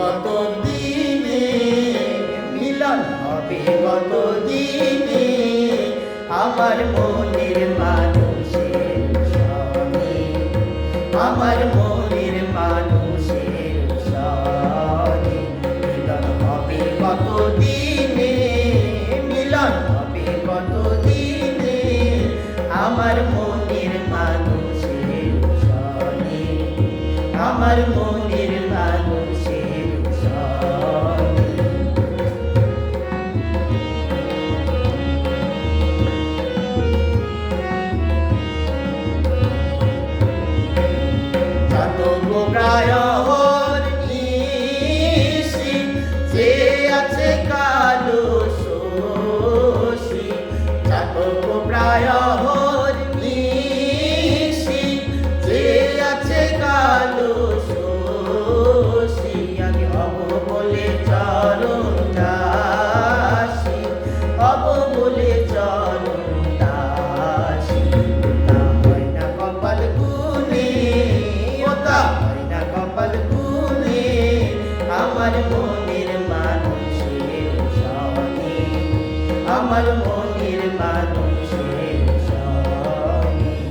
কত দিনে, মিলন হবে কত দিনে, আমার মনের মানুষের সনে, আমার মনের মানুষের সনে। মিলন হবে কত দিনে, মিলন হবে কত দিনে, আমার মনের মানুষের সনে, আমার মনের মানুষের সনে। চাতক প্রায়র নিশি, যে আছে কালো শশী, চাতক প্রায়র নিশি, যে আছে কালো শশী। আমি হব বলে চরণ দাসী, হব বলে চরণ দাসী। তা হয় না কপাল গুনে, ওটা হয় না কপাল গুনে, আমার মনের মানুষের সনে, আমার মন